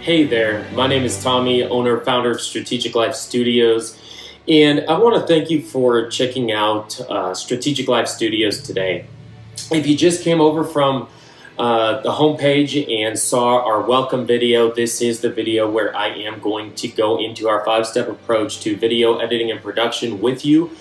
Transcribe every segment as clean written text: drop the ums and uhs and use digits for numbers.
Hey there, my name is Tommy, owner, founder of Strategic Life Studios, and I want to thank you for checking out Strategic Life Studios today. If you just came over from the homepage and saw our welcome video, this is the video where I am going to go into our 5-step approach to video editing and production with you.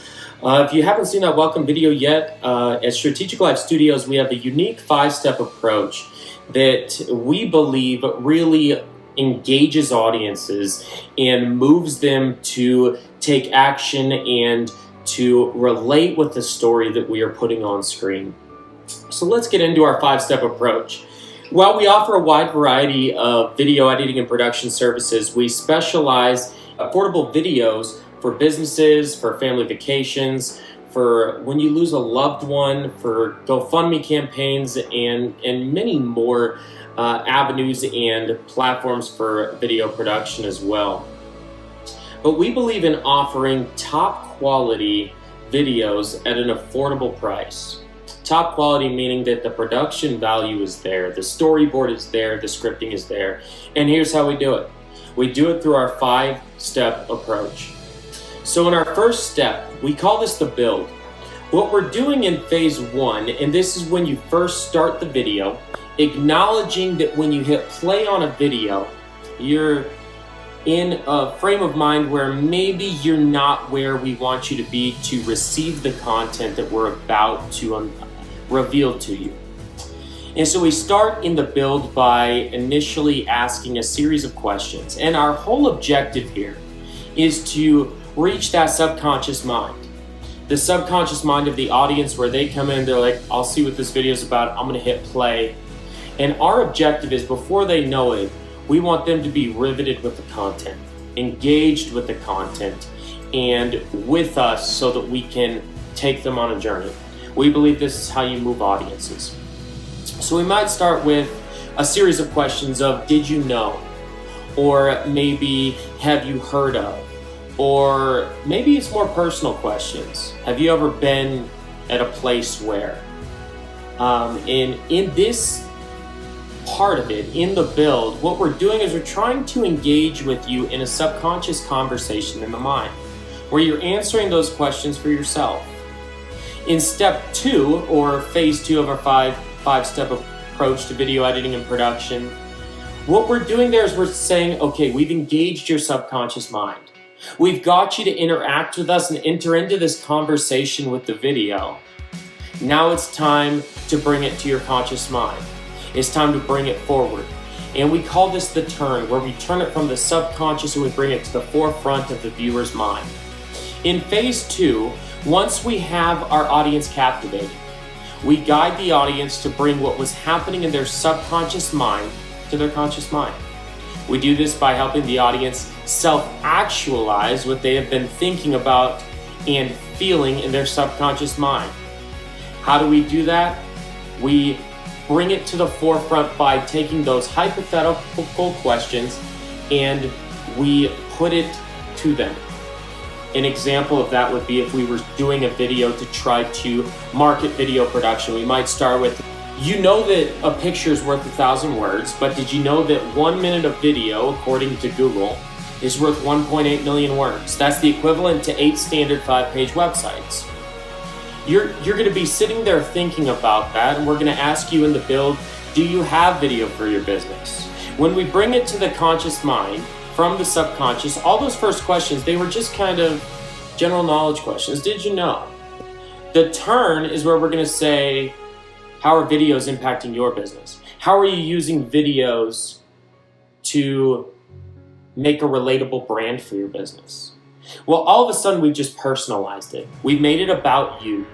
If you haven't seen that welcome video yet, at Strategic Life Studios, we have a unique 5-step approach that we believe really engages audiences and moves them to take action and to relate with the story that we are putting on screen. So let's get into our 5-step approach. While we offer a wide variety of video editing and production services, we specialize in affordable videos for businesses, for family vacations, for when you lose a loved one, for GoFundMe campaigns, and many more avenues and platforms for video production as well. But we believe in offering top quality videos at an affordable price. Top quality meaning that the production value is there, the storyboard is there, the scripting is there. And here's how we do it. We do it through our 5-step approach. So in our first step, we call this the build. What we're doing in phase 1, and this is when you first start the video, acknowledging that when you hit play on a video, you're in a frame of mind where maybe you're not where we want you to be to receive the content that we're about to reveal to you. And so we start in the build by initially asking a series of questions. And our whole objective here is to reach that subconscious mind. The subconscious mind of the audience where they come in, they're like, I'll see what this video is about, I'm gonna hit play. And our objective is, before they know it, we want them to be riveted with the content, engaged with the content, and with us so that we can take them on a journey. We believe this is how you move audiences. So we might start with a series of questions of, did you know? Or maybe, have you heard of? Or maybe it's more personal questions. Have you ever been at a place where? And in this part of it, in the build, what we're doing is we're trying to engage with you in a subconscious conversation in the mind, where you're answering those questions for yourself. In step 2, or phase 2 of our 5-step approach to video editing and production, what we're doing there is we're saying, okay, we've engaged your subconscious mind. We've got you to interact with us and enter into this conversation with the video. Now it's time to bring it to your conscious mind. It's time to bring it forward. And we call this the turn, where we turn it from the subconscious and we bring it to the forefront of the viewer's mind. In phase 2, once we have our audience captivated, we guide the audience to bring what was happening in their subconscious mind to their conscious mind. We do this by helping the audience self-actualize what they have been thinking about and feeling in their subconscious mind. How do we do that? We bring it to the forefront by taking those hypothetical questions and we put it to them. An example of that would be if we were doing a video to try to market video production. We might start with, you know that a picture is worth 1,000 words, but did you know that 1 minute of video, according to Google, is worth 1.8 million words? That's the equivalent to 8 standard 5-page websites. You're going to be sitting there thinking about that, and we're going to ask you in the build, do you have video for your business? When we bring it to the conscious mind from the subconscious, all those first questions, they were just kind of general knowledge questions. Did you know? The turn is where we're going to say, how are videos impacting your business? How are you using videos to make a relatable brand for your business? Well, all of a sudden, we've just personalized it. We've made it about you.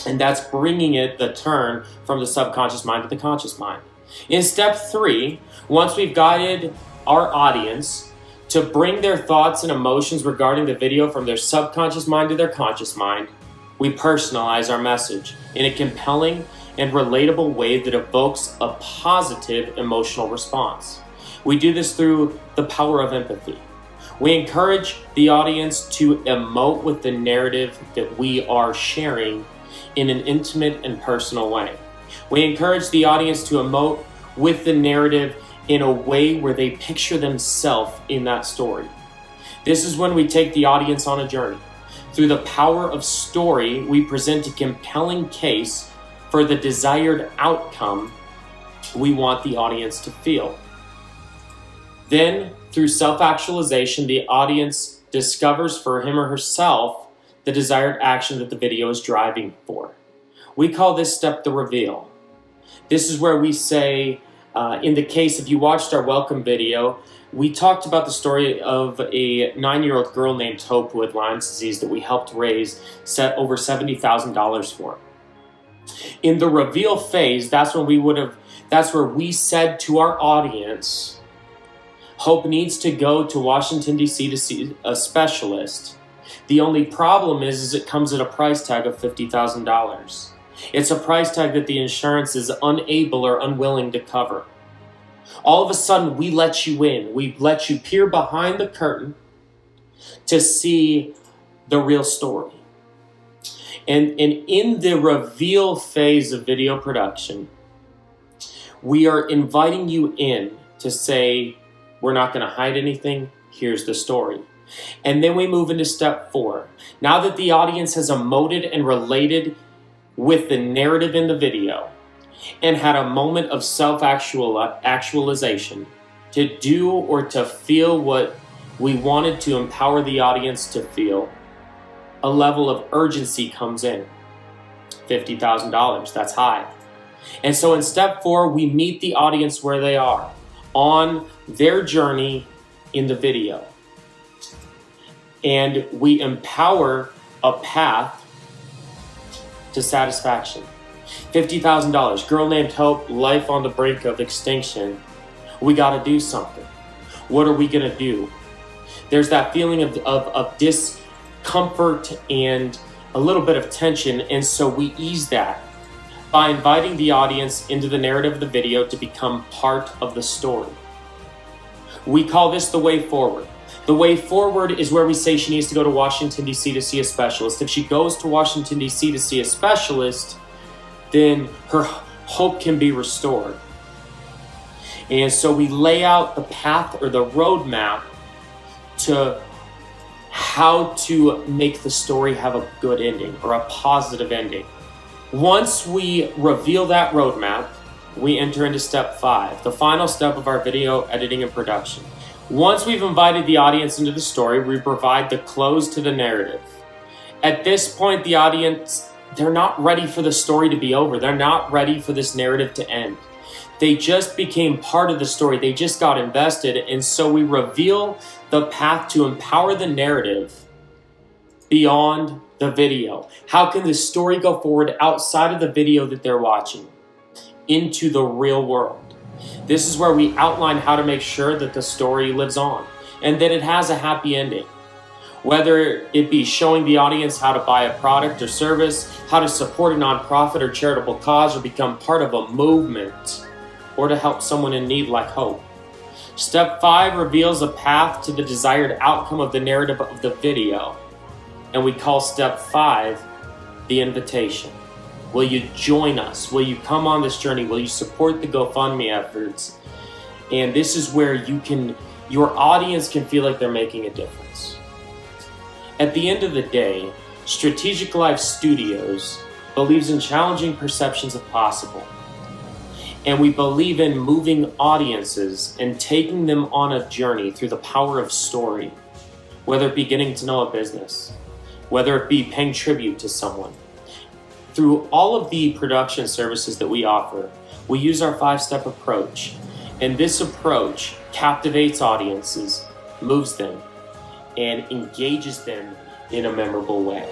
And that's bringing it, the turn, from the subconscious mind to the conscious mind. In step 3, once we've guided our audience to bring their thoughts and emotions regarding the video from their subconscious mind to their conscious mind, we personalize our message in a compelling and relatable way that evokes a positive emotional response. We do this through the power of empathy. We encourage the audience to emote with the narrative that we are sharing in an intimate and personal way. We encourage the audience to emote with the narrative in a way where they picture themselves in that story. This is when we take the audience on a journey. Through the power of story, we present a compelling case for the desired outcome we want the audience to feel. Then, through self-actualization, the audience discovers for him or herself the desired action that the video is driving for. We call this step the reveal. This is where we say, in the case, if you watched our welcome video, we talked about the story of a 9-year-old girl named Hope who had Lyme's disease that we helped raise over $70,000 for. In the reveal phase, that's where we said to our audience, Hope needs to go to Washington, D.C. to see a specialist. The only problem is it comes at a price tag of $50,000. It's a price tag that the insurance is unable or unwilling to cover. All of a sudden, we let you in. We let you peer behind the curtain to see the real story. And in the reveal phase of video production, we are inviting you in to say, we're not going to hide anything. Here's the story. And then we move into step 4. Now that the audience has emoted and related with the narrative in the video and had a moment of self-actualization to do or to feel what we wanted to empower the audience to feel, a level of urgency comes in. $50,000, that's high. And so in step 4, we meet the audience where they are on their journey in the video. And we empower a path to satisfaction. $50,000, girl named Hope, life on the brink of extinction. We got to do something. What are we going to do? There's that feeling of discomfort and a little bit of tension, and so we ease that by inviting the audience into the narrative of the video to become part of the story. We call this the way forward. The way forward is where we say she needs to go to Washington, D.C. to see a specialist. If she goes to Washington, D.C. to see a specialist, then her hope can be restored. And so we lay out the path or the roadmap to how to make the story have a good ending or a positive ending. Once we reveal that roadmap, we enter into step 5, the final step of our video editing and production. Once we've invited the audience into the story, we provide the close to the narrative. At this point, the audience, they're not ready for the story to be over. They're not ready for this narrative to end. They just became part of the story. They just got invested. And so we reveal the path to empower the narrative beyond the video. How can the story go forward outside of the video that they're watching into the real world? This is where we outline how to make sure that the story lives on and that it has a happy ending. Whether it be showing the audience how to buy a product or service, how to support a nonprofit or charitable cause, or become part of a movement, or to help someone in need like Hope. Step 5 reveals a path to the desired outcome of the narrative of the video. And we call step 5 the invitation. Will you join us? Will you come on this journey? Will you support the GoFundMe efforts? And this is where your audience can feel like they're making a difference. At the end of the day, Strategic Life Studios believes in challenging perceptions of possible. And we believe in moving audiences and taking them on a journey through the power of story, whether it be getting to know a business, whether it be paying tribute to someone. Through all of the production services that we offer, we use our 5-step approach. And this approach captivates audiences, moves them, and engages them in a memorable way.